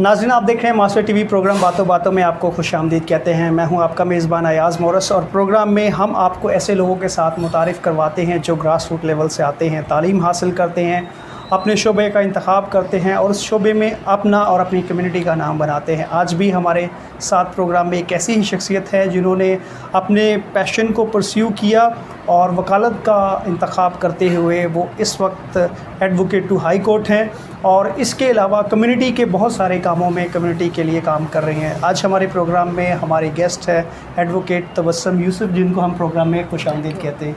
नाज़रीन, आप देख रहे हैं मास्टर टीवी प्रोग्राम बातों बातों में आपको खुशामदीद कहते हैं। मैं हूं आपका मेज़बान अयाज़ मोरस और प्रोग्राम में हम आपको ऐसे लोगों के साथ मुतारिफ़ करवाते हैं जो ग्रास रूट लेवल से आते हैं, तालीम हासिल करते हैं, अपने शोबे का इंतखाब करते हैं और उस शोबे में अपना और अपनी कम्युनिटी का नाम बनाते हैं। आज भी हमारे साथ प्रोग्राम में एक ऐसी ही शख्सियत है जिन्होंने अपने पैशन को परस्यू किया और वकालत का इंतखाब करते हुए वो इस वक्त एडवोकेट टू हाई कोर्ट हैं और इसके अलावा कम्युनिटी के बहुत सारे कामों में कम्युनिटी के लिए काम कर रहे हैं। आज हमारे प्रोग्राम में हमारे गेस्ट है एडवोकेट तबस्सुम यूसुफ, जिनको हम प्रोग्राम में खुशामदीद कहते हैं।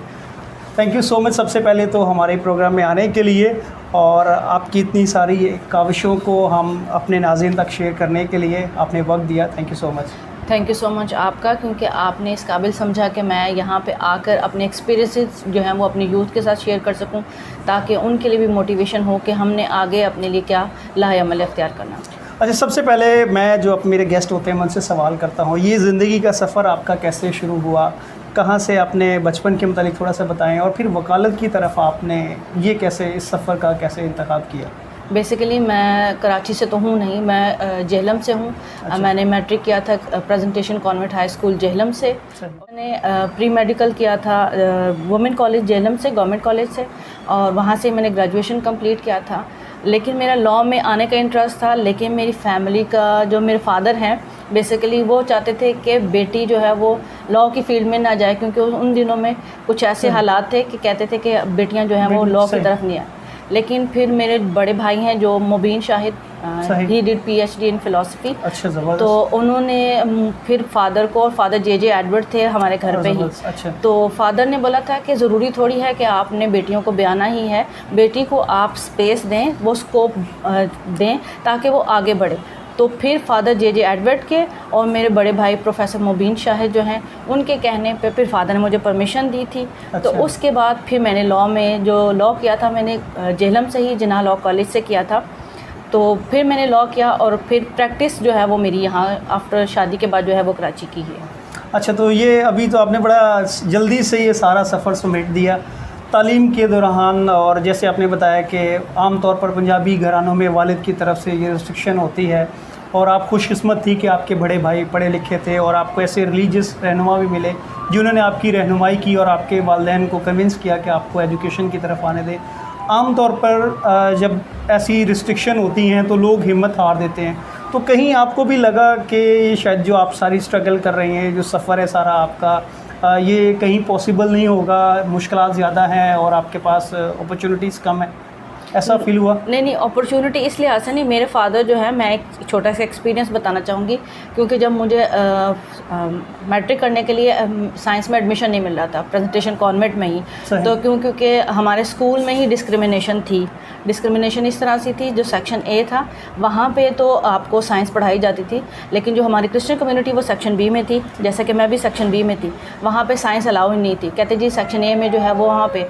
थैंक यू सो मच सबसे पहले तो हमारे प्रोग्राम में आने के लिए और आपकी इतनी सारी काविशों को हम अपने नाज़रीन तक शेयर करने के लिए आपने वक्त दिया। Thank you so much. Thank you so much आपका, क्योंकि आपने इस काबिल समझा कि मैं यहाँ पे आकर अपने एक्सपीरियंसेस जो हैं वो अपने यूथ के साथ शेयर कर सकूँ, ताकि उनके लिए भी मोटिवेशन हो कि हमने आगे अपने लिए क्या लाहे अमल इख्तियार करना। अच्छा, सबसे पहले मैं जो अब मेरे गेस्ट होते हैं मैं उनसे सवाल करता हूँ, ये ज़िंदगी का सफ़र आपका कैसे शुरू हुआ, कहाँ से अपने बचपन के मुतालिक थोड़ा सा बताएं, और फिर वकालत की तरफ आपने ये कैसे इस सफ़र का कैसे इंतखाब किया? बेसिकली मैं कराची से तो हूँ नहीं, मैं जेहलम से हूँ। अच्छा। मैंने मैट्रिक किया था presentation convent high school Jhelum से। मैंने प्री मेडिकल किया था वुमेन कॉलेज जेहलम से, गवर्नमेंट कॉलेज से, और वहाँ से मैंने ग्रेजुएशन कंप्लीट किया था। लेकिन मेरा लॉ में आने का इंटरेस्ट था, लेकिन मेरी फैमिली का जो मेरे फादर हैं बेसिकली वो चाहते थे कि बेटी जो है वो लॉ की फील्ड में ना जाए, क्योंकि उन दिनों में कुछ ऐसे हालात थे कि कहते थे कि बेटियां जो हैं वो लॉ की तरफ नहीं आए। लेकिन फिर मेरे बड़े भाई हैं जो Mubeen Shahid, he did PhD in philosophy. अच्छा, तो उन्होंने फिर फादर को, और फादर JJ एडवर्ड थे हमारे घर पे ही। अच्छा। तो फादर ने बोला था कि ज़रूरी थोड़ी है कि आपने बेटियों को ब्याना ही है, बेटी को आप स्पेस दें, वो स्कोप दें ताकि वो आगे बढ़े। तो फिर फादर JJ एडवर्ड के और मेरे बड़े भाई प्रोफेसर मुबीन शाहिद जो हैं उनके कहने पे फिर फादर ने मुझे परमिशन दी थी। अच्छा। तो उसके बाद फिर मैंने लॉ में जो लॉ किया था मैंने जेहलम से ही जिन्ना लॉ कॉलेज से किया था। तो फिर मैंने लॉ किया और फिर प्रैक्टिस जो है वो मेरी यहाँ आफ्टर शादी के बाद जो है वो कराची की है। अच्छा, तो ये अभी तो आपने बड़ा जल्दी से ये सारा सफ़र समेट दिया तालीम के दौरान, और जैसे आपने बताया कि आम तौर पर पंजाबी घरानों में वालिद की तरफ से ये रिस्ट्रिक्शन होती है और आप खुशकिस्मत थी कि आपके बड़े भाई पढ़े लिखे थे और आपको ऐसे रिलीजियस रहनुमा भी मिले जिन्होंने आपकी रहनुमाई की और आपके वालिदैन को कन्विंस किया कि आपको एजुकेशन की तरफ आने दें। आम तौर पर जब ऐसी रिस्ट्रिक्शन होती हैं तो लोग हिम्मत हार देते हैं, तो कहीं आपको भी लगा कि शायद जो आप सारी स्ट्रगल कर रही हैं, जो सफ़र है सारा आपका, ये कहीं पॉसिबल नहीं होगा, मुश्किलात ज़्यादा हैं और आपके पास अपॉर्चुनिटीज़ कम है, ऐसा फील हुआ? नहीं, अपॉर्चुनिटी इस लिहाज से नहीं। मेरे फादर जो है, मैं एक छोटा सा एक्सपीरियंस बताना चाहूँगी, क्योंकि जब मुझे मैट्रिक करने के लिए साइंस में एडमिशन नहीं मिल रहा था प्रेजेंटेशन कॉन्वेंट में ही, तो क्योंकि हमारे स्कूल में ही डिस्क्रिमिनेशन थी। डिस्क्रिमिनेशन इस तरह से थी, जो सेक्शन A था वहाँ पे तो आपको साइंस पढ़ाई जाती थी, लेकिन जो हमारी क्रिश्चियन कम्युनिटी वो सेक्शन B में थी, जैसे कि मैं भी सेक्शन B में थी, वहाँ पे साइंस अलाउ ही नहीं थी। कहते जी सेक्शन A में जो है वो वहाँ पे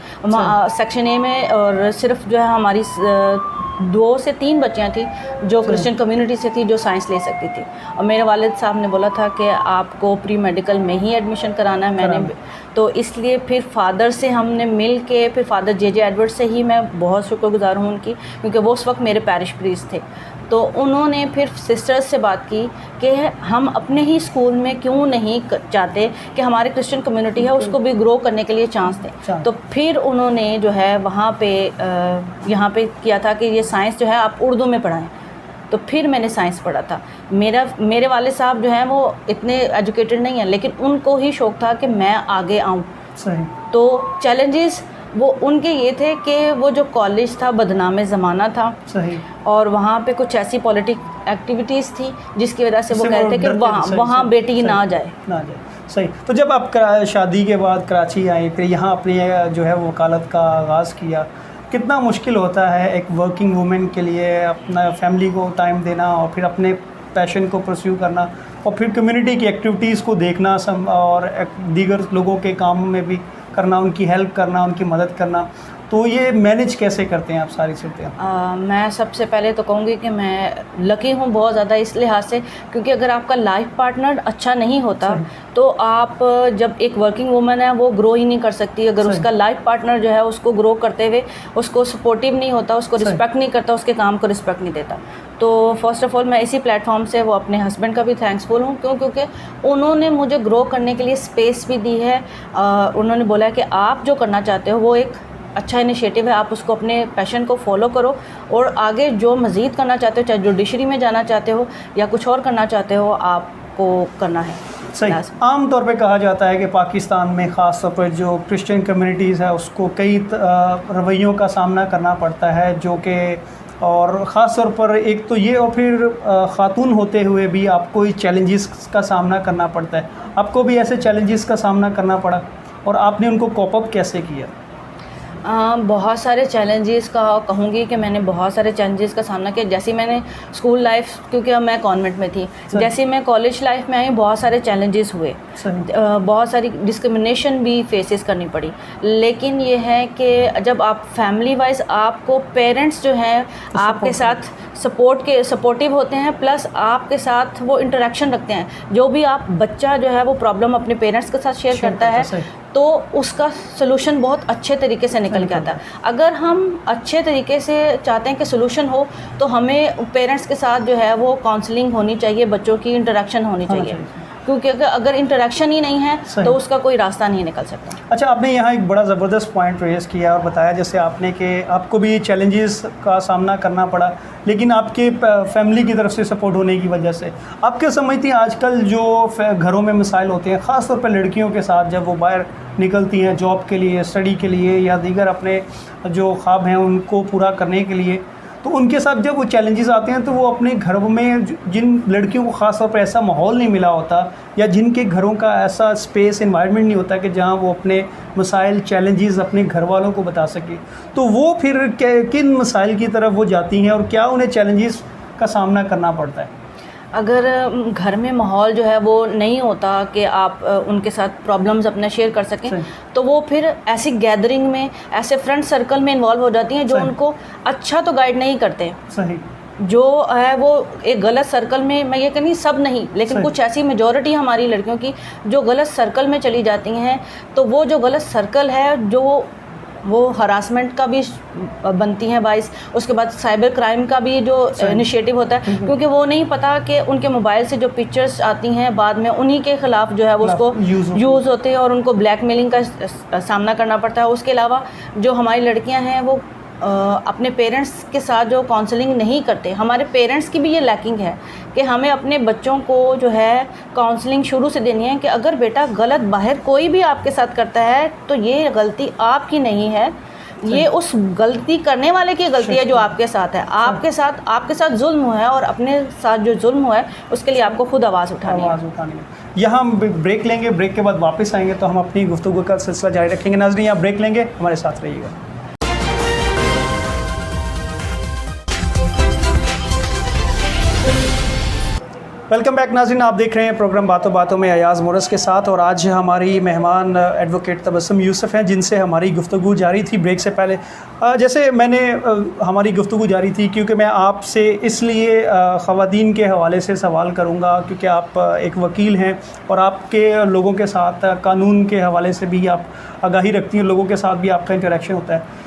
सेक्शन A में और सिर्फ जो है हमारी 2 से 3 बच्चियाँ थी जो क्रिश्चियन कम्युनिटी से थी जो साइंस ले सकती थी, और मेरे वालिद साहब ने बोला था कि आपको प्री मेडिकल में ही एडमिशन कराना है। मैंने तो इसलिए फिर फादर से हमने मिल के, फिर फादर JJ एडवर्ड से ही मैं बहुत शुक्रगुजार हूँ उनकी, क्योंकि वो उस वक्त मेरे पैरिश प्रीस्ट थे। तो उन्होंने फिर सिस्टर्स से बात की कि हम अपने ही स्कूल में क्यों नहीं चाहते कि हमारे क्रिश्चियन कम्युनिटी है उसको भी ग्रो करने के लिए चांस दें। तो फिर उन्होंने जो है वहाँ पे यहाँ पे किया था कि ये साइंस जो है आप उर्दू में पढ़ाएं। तो फिर मैंने साइंस पढ़ा था। मेरे वाले साहब जो हैं वो इतने एजुकेटेड नहीं हैं, लेकिन उनको ही शौक़ था कि मैं आगे आऊँ। तो चैलेंजेस वो उनके ये थे कि वो जो कॉलेज था बदनाम ज़माना था। सही। और वहाँ पे कुछ ऐसी पॉलिटिक एक्टिविटीज़ थी जिसकी वजह से वो कह रहे थे कि वहाँ बेटी ना जाए। सही। तो जब आप शादी के बाद कराची आए, फिर यहाँ अपनी जो है वकालत का आगाज़ किया, कितना मुश्किल होता है एक वर्किंग वूमेन के लिए अपना फैमिली को टाइम देना और फिर अपने पैशन को परस्यू करना और फिर कम्युनिटी की एक्टिविटीज़ को देखना और दीगर लोगों के काम में भी करना, उनकी हेल्प करना, उनकी मदद करना, तो ये मैनेज कैसे करते हैं आप सारी चीज़ें? मैं सबसे पहले तो कहूँगी कि मैं लकी हूँ बहुत ज़्यादा इस लिहाज से, क्योंकि अगर आपका लाइफ पार्टनर अच्छा नहीं होता तो आप जब एक वर्किंग वूमन है वो ग्रो ही नहीं कर सकती। अगर उसका लाइफ पार्टनर जो है उसको ग्रो करते हुए उसको सपोर्टिव नहीं होता, उसको रिस्पेक्ट नहीं करता, उसके काम को रिस्पेक्ट नहीं देता। तो फर्स्ट ऑफ़ ऑल मैं इसी प्लेटफॉर्म से वो अपने हस्बैंड का भी थैंक्सफुल हूँ, क्योंकि उन्होंने मुझे ग्रो करने के लिए स्पेस भी दी है। उन्होंने बोला कि आप जो करना चाहते हो वो एक अच्छा इनिशिएटिव है, आप उसको अपने पैशन को फॉलो करो और आगे जो मज़ीद करना चाहते हो, चाहे जुडिशरी में जाना चाहते हो या कुछ और करना चाहते हो, आपको करना है। सही। आम तौर पे कहा जाता है कि पाकिस्तान में ख़ास तौर पर जो क्रिश्चियन कम्युनिटीज़ है उसको कई रवैयों का सामना करना पड़ता है, जो कि और ख़ास तौर पर एक तो ये और फिर ख़ातून होते हुए भी आपको ये चैलेंजेस का सामना करना पड़ता है। आपको भी ऐसे चैलेंजेस का सामना करना पड़ा और आपने उनको कोप अप कैसे किया? बहुत सारे चैलेंजेस का कहूँगी कि मैंने बहुत सारे चैलेंजेस का सामना किया। जैसे मैंने स्कूल लाइफ, क्योंकि अब मैं कॉन्वेंट में थी, जैसे मैं कॉलेज लाइफ में आई, बहुत सारे चैलेंजेस हुए, बहुत सारी डिस्क्रिमिनेशन भी फेसेस करनी पड़ी। लेकिन ये है कि जब आप फैमिली वाइज आपको पेरेंट्स जो हैं आपके साथ सपोर्टिव होते हैं, प्लस आपके साथ वो इंटरेक्शन रखते हैं, जो भी आप बच्चा जो है वो प्रॉब्लम अपने पेरेंट्स के साथ शेयर करता है तो उसका सलूशन बहुत अच्छे तरीके से निकल के आता है। अगर हम अच्छे तरीके से चाहते हैं कि सलूशन हो तो हमें पेरेंट्स के साथ जो है वो काउंसलिंग होनी चाहिए, बच्चों की इंटरेक्शन होनी चाहिए, क्योंकि अगर इंटरेक्शन ही नहीं है तो उसका कोई रास्ता नहीं निकल सकता। अच्छा, आपने यहाँ एक बड़ा ज़बरदस्त पॉइंट रेज़ किया और बताया जैसे आपने कि आपको भी चैलेंजेस का सामना करना पड़ा, लेकिन आपके फैमिली की तरफ से सपोर्ट होने की वजह से। आप क्या समझती हैं आजकल जो घरों में मसाइल होते हैं, ख़ास तौर पर लड़कियों के साथ, जब वो बाहर निकलती हैं जॉब के लिए, स्टडी के लिए या दीगर अपने जो ख्वाब हैं उनको पूरा करने के लिए, तो उनके साथ जब वो चैलेंजेस आते हैं तो वो अपने घरों में जिन लड़कियों को ख़ास तौर पर ऐसा माहौल नहीं मिला होता या जिनके घरों का ऐसा स्पेस एनवायरनमेंट नहीं होता कि जहां वो अपने मसाइल चैलेंजेस अपने घर वालों को बता सके, तो वो फिर किन मसाइल की तरफ वो जाती हैं और क्या उन्हें चैलेंजेस का सामना करना पड़ता है? अगर घर में माहौल जो है वो नहीं होता कि आप उनके साथ प्रॉब्लम्स अपने शेयर कर सकें, तो वो फिर ऐसी गैदरिंग में, ऐसे फ्रेंड सर्कल में इन्वॉल्व हो जाती हैं जो उनको अच्छा तो गाइड नहीं करते। सही। जो है वो एक गलत सर्कल में, मैं ये कहनी सब नहीं, लेकिन कुछ ऐसी मेजॉरिटी हमारी लड़कियों की जो गलत सर्कल में चली जाती हैं, तो वो जो गलत सर्कल है जो वो हरासमेंट का भी बनती हैं बाइस, उसके बाद साइबर क्राइम का भी जो इनिशिएटिव होता है, क्योंकि वो नहीं पता कि उनके मोबाइल से जो पिक्चर्स आती हैं बाद में उन्हीं के ख़िलाफ़ जो है वो उसको यूज़ होते हैं और उनको ब्लैकमेलिंग का सामना करना पड़ता है। उसके अलावा जो हमारी लड़कियां हैं वो अपने पेरेंट्स के साथ जो काउंसलिंग नहीं करते, हमारे पेरेंट्स की भी ये लैकिंग है कि हमें अपने बच्चों को जो है काउंसलिंग शुरू से देनी है कि अगर बेटा गलत बाहर कोई भी आपके साथ करता है तो ये गलती आपकी नहीं है, ये उस गलती करने वाले की गलती है जो आपके साथ है। आपके साथ जुल्म हुआ है और अपने साथ जो जुल्म हुआ है उसके लिए आपको खुद आवाज़ उठानी है। यहाँ हम ब्रेक लेंगे, ब्रेक के बाद वापस आएंगे तो हम अपनी गुफ्तगू का सिलसिला जारी रखेंगे। नाज़रीन, यहाँ ब्रेक लेंगे, हमारे साथ रहिएगा। वेलकम बैक नाज़रीन, आप देख रहे हैं प्रोग्राम बातों बातों में अयाज़ मोरस के साथ, और आज हमारी मेहमान एडवोकेट तबस्सुम यूसुफ हैं जिनसे हमारी गुफ्तगू जारी थी ब्रेक से पहले। जैसे मैंने हमारी गुफ्तगू जारी थी क्योंकि मैं आपसे इसलिए ख़वातीन के हवाले से सवाल करूंगा क्योंकि आप एक वकील हैं और आपके लोगों के साथ कानून के हवाले से भी आप आगाही रखती हैं, लोगों के साथ भी आपका इंटरेक्शन होता है।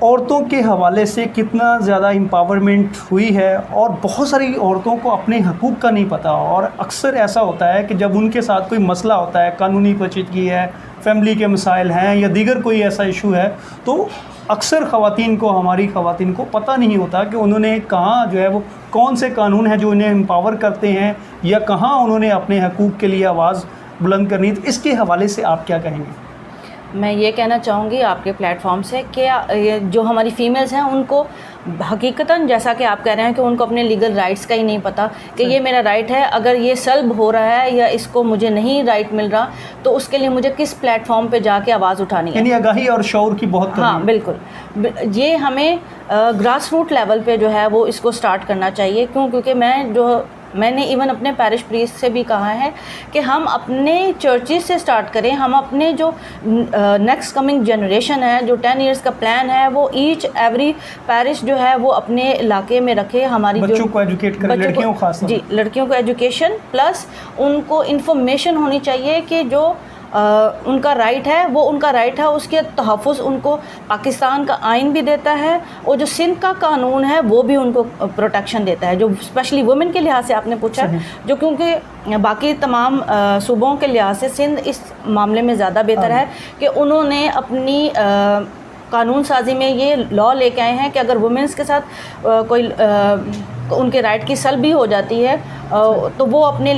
औरतों के हवाले से कितना ज़्यादा एम्पावरमेंट हुई है और बहुत सारी औरतों को अपने हकूक़ का नहीं पता, और अक्सर ऐसा होता है कि जब उनके साथ कोई मसला होता है, कानूनी पेचीदगी है, फैमिली के मसाइल हैं या दीगर कोई ऐसा इशू है, तो अक्सर हमारी ख़वातीन को पता नहीं होता कि उन्होंने कहाँ जो है वो कौन से कानून हैं जो उन्हें एम्पावर करते हैं या कहाँ उन्होंने अपने हकूक़ के लिए आवाज़ बुलंद करनी। तो इसके हवाले से आप क्या कहेंगे? मैं ये कहना चाहूँगी आपके प्लेटफॉर्म से कि जो हमारी फ़ीमेल्स हैं उनको हकीकतन, जैसा कि आप कह रहे हैं कि उनको अपने लीगल राइट्स का ही नहीं पता कि ये मेरा राइट है, अगर ये सल्ब हो रहा है या इसको मुझे नहीं राइट मिल रहा तो उसके लिए मुझे किस प्लेटफॉर्म पे जाके आवाज़ उठानी है। यानी आगाही और शऊर की बहुत कमी। हाँ बिल्कुल, ये हमें ग्रास रूट लेवल पे जो है वो इसको स्टार्ट करना चाहिए। क्योंकि मैं जो मैंने इवन अपने पैरिश प्रीस्ट से भी कहा है कि हम अपने चर्चेस से स्टार्ट करें, हम अपने जो नेक्स्ट कमिंग जनरेशन है, जो 10 इयर्स का प्लान है, वो ईच एवरी पैरिश जो है वो अपने इलाके में रखे। हमारी बच्चों को एजुकेट करें, लड़कियों को खास जी, लड़कियों को एजुकेशन प्लस उनको इन्फॉर्मेशन होनी चाहिए कि जो उनका राइट है वो उनका राइट है, उसके तहफ़्फ़ुज़ उनको पाकिस्तान का आइन भी देता है और जो सिंध का कानून है वो भी उनको प्रोटेक्शन देता है, जो स्पेशली वुमेन के लिहाज से आपने पूछा, जो क्योंकि बाकी तमाम सूबों के लिहाज से सिंध इस मामले में ज़्यादा बेहतर है कि उन्होंने अपनी कानून साजी में ये लॉ लेके आए हैं कि अगर वुमेंस के साथ कोई उनके राइट की सल्ब भी हो जाती है तो वो अपने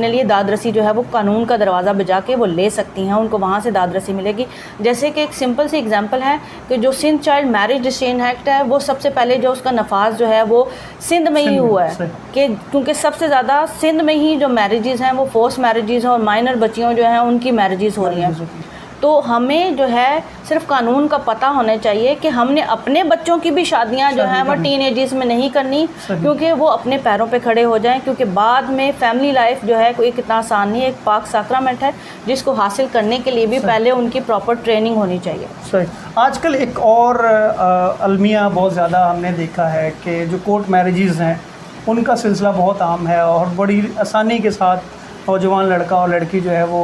लिए दादरसी जो है वो कानून का दरवाज़ा बजा के वो ले सकती हैं, उनको वहाँ से दादरसी मिलेगी। जैसे कि एक सिंपल सी एग्जांपल है कि जो Sindh child marriage restraint act है वो सबसे पहले जो उसका नफाज जो है वो सिंध में ही हुआ है कि क्योंकि सबसे ज़्यादा सिंध में ही जो मैरिजेज़ हैं वो फोर्स मैरिजेज़ हैं और माइनर बच्चियों जो हैं उनकी मैरिजेज़ हो रही हैं। तो हमें जो है सिर्फ कानून का पता होना चाहिए कि हमने अपने बच्चों की भी शादियां जो हैं वो टीन एजेस में नहीं करनी, क्योंकि वो अपने पैरों पे खड़े हो जाएं, क्योंकि बाद में फैमिली लाइफ जो है कोई कितना आसान नहीं है, एक पाक साक्रामेंट है जिसको हासिल करने के लिए भी पहले उनकी प्रॉपर ट्रेनिंग होनी चाहिए। सही। आजकल एक और अलमिया बहुत ज़्यादा हमने देखा है कि जो कोर्ट मैरिजेज़ हैं उनका सिलसिला बहुत आम है और बड़ी आसानी के साथ नौजवान लड़का और लड़की जो है वो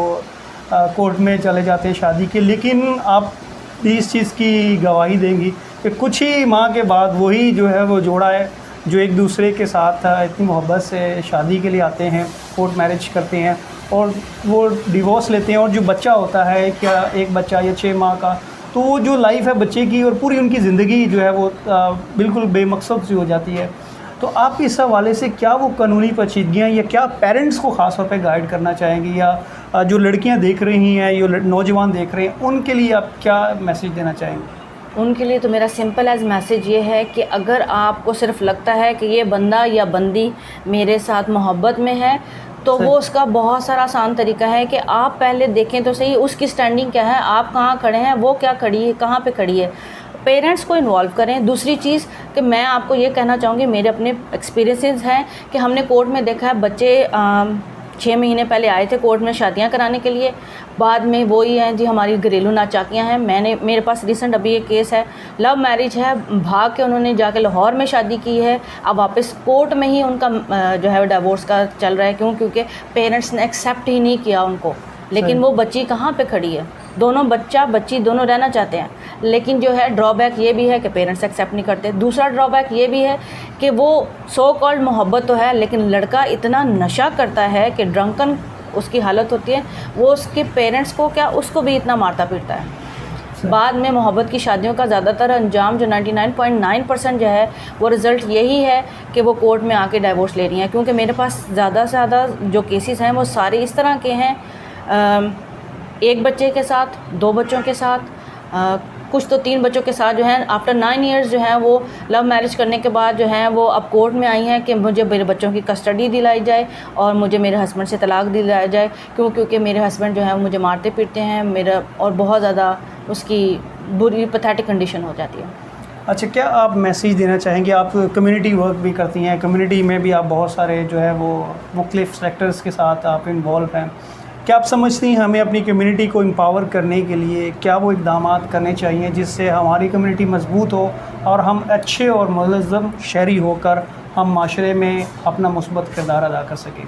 कोर्ट में चले जाते हैं शादी के। लेकिन आप इस चीज़ की गवाही देंगी कि कुछ ही माह के बाद वही जो है वो जोड़ा है जो एक दूसरे के साथ इतनी मोहब्बत से शादी के लिए आते हैं, कोर्ट मैरिज करते हैं और वो डिवोर्स लेते हैं और जो बच्चा होता है क्या एक बच्चा या 6 माह का, तो वो जो लाइफ है बच्चे की और पूरी उनकी ज़िंदगी जो है वो बिल्कुल बेमकसद सी हो जाती है। तो आप इस हवाले से क्या वो कानूनी पेचीदगियाँ या क्या पेरेंट्स को ख़ास तौर पे गाइड करना चाहेंगी या जो लड़कियां देख रही हैं, जो नौजवान देख रहे हैं, उनके लिए आप क्या मैसेज देना चाहेंगे? उनके लिए तो मेरा सिंपल एज मैसेज ये है कि अगर आपको सिर्फ लगता है कि ये बंदा या बंदी मेरे साथ मोहब्बत में है तो वो उसका बहुत सारा आसान तरीका है कि आप पहले देखें तो सही उसकी स्टैंडिंग क्या है, आप कहाँ खड़े हैं, वो क्या खड़ी है, कहाँ पे खड़ी है, पेरेंट्स को इन्वॉल्व करें। दूसरी चीज़ कि मैं आपको ये कहना चाहूँगी, मेरे अपने एक्सपीरियंसेस हैं कि हमने कोर्ट में देखा है बच्चे 6 महीने पहले आए थे कोर्ट में शादियां कराने के लिए, बाद में वही हैं जी हमारी घरेलू नाचाकियां हैं। मेरे पास रिसेंट अभी एक केस है, लव मैरिज है, भाग के उन्होंने जाके लाहौर में शादी की है, अब वापस कोर्ट में ही उनका जो है डिवोर्स का चल रहा है। क्योंकि पेरेंट्स ने एक्सेप्ट ही नहीं किया उनको। लेकिन वो बच्ची कहाँ पे खड़ी है, दोनों बच्चा बच्ची दोनों रहना चाहते हैं, लेकिन जो है ड्रॉबैक ये भी है कि पेरेंट्स एक्सेप्ट नहीं करते। दूसरा ड्रॉबैक ये भी है कि वो सो कॉल्ड मोहब्बत तो है, लेकिन लड़का इतना नशा करता है कि ड्रंकन उसकी हालत होती है, वो उसके पेरेंट्स को क्या उसको भी इतना मारता पीटता है। बाद में मोहब्बत की शादियों का ज़्यादातर अंजाम जो 99.9% जो है वो रिज़ल्ट यही है कि वो कोर्ट में आके डाइवोर्स ले रही हैं। क्योंकि मेरे पास ज़्यादा से ज़्यादा जो केसेस हैं वो सारे इस तरह के हैं, एक बच्चे के साथ, 2 बच्चों के साथ, कुछ तो 3 बच्चों के साथ जो हैं आफ्टर 9 इयर्स जो हैं वो लव मैरिज करने के बाद जो हैं वो अब कोर्ट में आई हैं कि मुझे मेरे बच्चों की कस्टडी दिलाई जाए और मुझे मेरे हस्बैंड से तलाक दिलाया जाए। क्योंकि मेरे हस्बैंड जो हैं मुझे मारते पीटते हैं, मेरा और बहुत ज़्यादा उसकी बुरी पैथेटिक कंडीशन हो जाती है। अच्छा, क्या आप मैसेज देना चाहेंगे? आप कम्युनिटी वर्क भी करती हैं, कम्युनिटी में भी आप बहुत सारे जो है वो मुख्तलिफ सेक्टर्स के साथ आप इन्वॉल्व हैं। क्या आप समझती हैं हमें अपनी कम्युनिटी को एम्पावर करने के लिए क्या वो इक़दाम करने चाहिए जिससे हमारी कम्युनिटी मजबूत हो और हम अच्छे और मुनज़्ज़म शहरी होकर हम माशरे में अपना मुस्बत किरदार अदा कर सकें?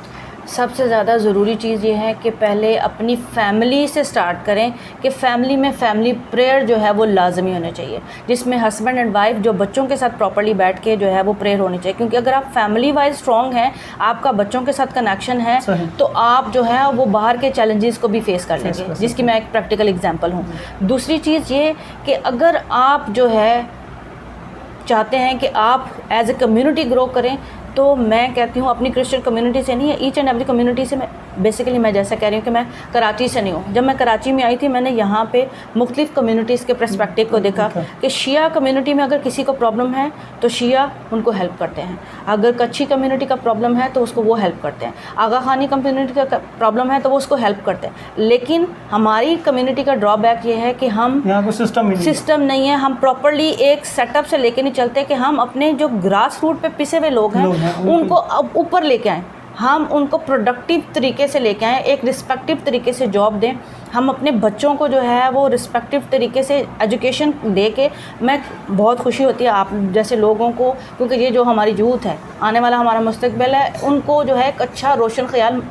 सबसे ज़्यादा ज़रूरी चीज़ ये है कि पहले अपनी फैमिली से स्टार्ट करें कि फ़ैमिली में फ़ैमिली प्रेयर जो है वो लाजमी होने चाहिए, जिसमें हस्बैंड एंड वाइफ जो बच्चों के साथ प्रॉपर्ली बैठ के जो है वो प्रेयर होनी चाहिए। क्योंकि अगर आप फैमिली वाइज स्ट्रॉन्ग हैं, आपका बच्चों के साथ कनेक्शन है, तो आप जो है वो बाहर के चैलेंजेस को भी फेस कर लेंगे, जिसकी मैं एक प्रैक्टिकल एग्जाम्पल हूँ। दूसरी चीज़ ये कि अगर आप जो है चाहते हैं कि आप एज ए कम्युनिटी ग्रो करें, तो मैं कहती हूँ अपनी क्रिश्चियन कम्युनिटी से नहीं है, ईच एंड एवरी कम्युनिटी से। मैं बेसिकली मैं जैसा कह रही हूँ कि मैं कराची से नहीं हूँ। जब मैं कराची में आई थी मैंने यहाँ पे मुख्तलिफ कम्युनिटीज़ के पर्सपेक्टिव को देखा कि शिया कम्युनिटी में अगर किसी को प्रॉब्लम है तो शिया उनको हेल्प करते हैं, अगर कच्छी कम्युनिटी का प्रॉब्लम है तो उसको वो हेल्प करते हैं, आगा खानी कम्युनिटी का प्रॉब्लम है तो वो उसको हेल्प करते हैं। लेकिन हमारी कम्युनिटी का ड्रॉबैक ये है कि हम यहाँ को सिस्टम नहीं है, हम प्रॉपरली एक सेटअप से लेके नहीं चलते कि हम अपने जो ग्रास रूट पे पिसे हुए लोग हैं उनको अब ऊपर लेके आएँ। हम उनको प्रोडक्टिव तरीके से लेके आएँ, एक रिस्पेक्टिव तरीके से जॉब दें। हम अपने बच्चों को जो है वो रिस्पेक्टिव तरीके से एजुकेशन दे के, मैं बहुत खुशी होती है आप जैसे लोगों को, क्योंकि ये जो हमारी यूथ है, आने वाला हमारा मुस्तकबिल है, उनको जो है एक अच्छा रोशन ख्याल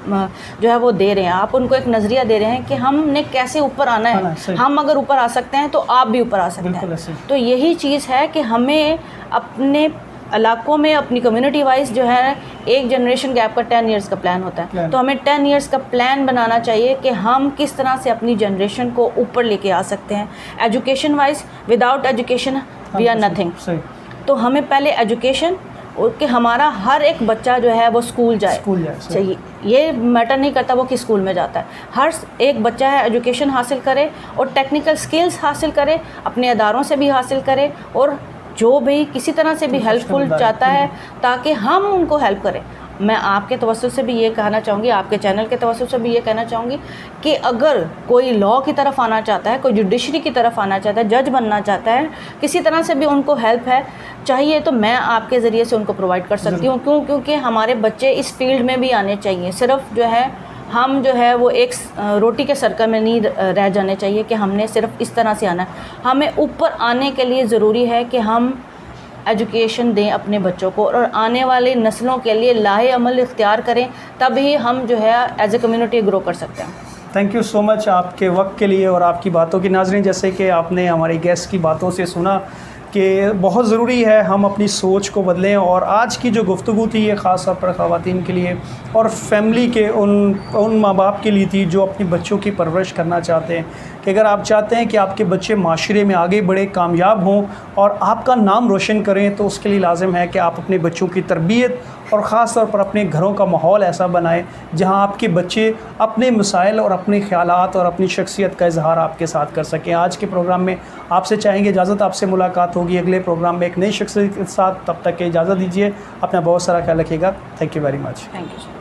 जो है वो दे रहे हैं। आप उनको एक नज़रिया दे रहे हैं कि हमने कैसे ऊपर आना है। हम अगर ऊपर आ सकते हैं तो आप भी ऊपर आ सकते हैं। तो यही चीज़ है कि हमें अपने इलाकों में, अपनी कम्युनिटी वाइज जो है, एक जनरेशन गैप का 10 इयर्स का प्लान होता है। तो हमें 10 इयर्स का प्लान बनाना चाहिए कि हम किस तरह से अपनी जनरेशन को ऊपर लेके आ सकते हैं education wise. Without education we are nothing. तो हमें पहले एजुकेशन, और कि हमारा हर एक बच्चा जो है वो स्कूल जाए चाहिए। ये मैटर नहीं करता वो किस स्कूल में जाता है, हर एक बच्चा है एजुकेशन हासिल करे और टेक्निकल स्किल्स हासिल करे, अपने अदारों से भी हासिल करे, और जो भी किसी तरह से भी हेल्पफुल चाहता है ताकि हम उनको हेल्प करें। मैं आपके तवज्जुह से भी ये कहना चाहूँगी, आपके चैनल के तवज्जुह से भी ये कहना चाहूँगी कि अगर कोई लॉ की तरफ आना चाहता है, कोई जुडिशरी की तरफ आना चाहता है, जज बनना चाहता है, किसी तरह से भी उनको हेल्प है चाहिए, तो मैं आपके ज़रिए से उनको प्रोवाइड कर सकती हूँ। क्योंकि हमारे बच्चे इस फील्ड में भी आने चाहिए। सिर्फ जो है हम जो है वो एक रोटी के सर्कल में नहीं रह जाने चाहिए कि हमने सिर्फ इस तरह से आना है। हमें ऊपर आने के लिए ज़रूरी है कि हम एजुकेशन दें अपने बच्चों को, और आने वाली नस्लों के लिए लाहे अमल इख्तियार करें, तभी हम जो है एज ए कम्युनिटी ग्रो कर सकते हैं। थैंक यू सो मच आपके वक्त के लिए और आपकी बातों की। नाज़रीन, जैसे कि आपने हमारे गेस्ट की बातों से सुना कि बहुत ज़रूरी है हम अपनी सोच को बदलें, और आज की जो गुफ्तगू थी ये ख़ास तौर पर ख़वातीन के लिए और फैमिली के उन माँ बाप के लिए थी जो अपने बच्चों की परवरिश करना चाहते हैं कि अगर आप चाहते हैं कि आपके बच्चे माशरे में आगे बढ़े, कामयाब हों और आपका नाम रोशन करें, तो उसके लिए लाजिम है कि आप अपने बच्चों की तरबियत और ख़ास तौर पर अपने घरों का माहौल ऐसा बनाएं जहां आपके बच्चे अपने मसाइल और अपने ख़यालात और अपनी शख्सियत का इजहार आपके साथ कर सकें। आज के प्रोग्राम में आपसे चाहेंगे इजाज़त, आपसे मुलाकात होगी अगले प्रोग्राम में एक नई शख्सियत के साथ। तब तक के इजाज़त दीजिए, अपना बहुत सारा ख्याल रखिएगा। Thank you very much. Thank you.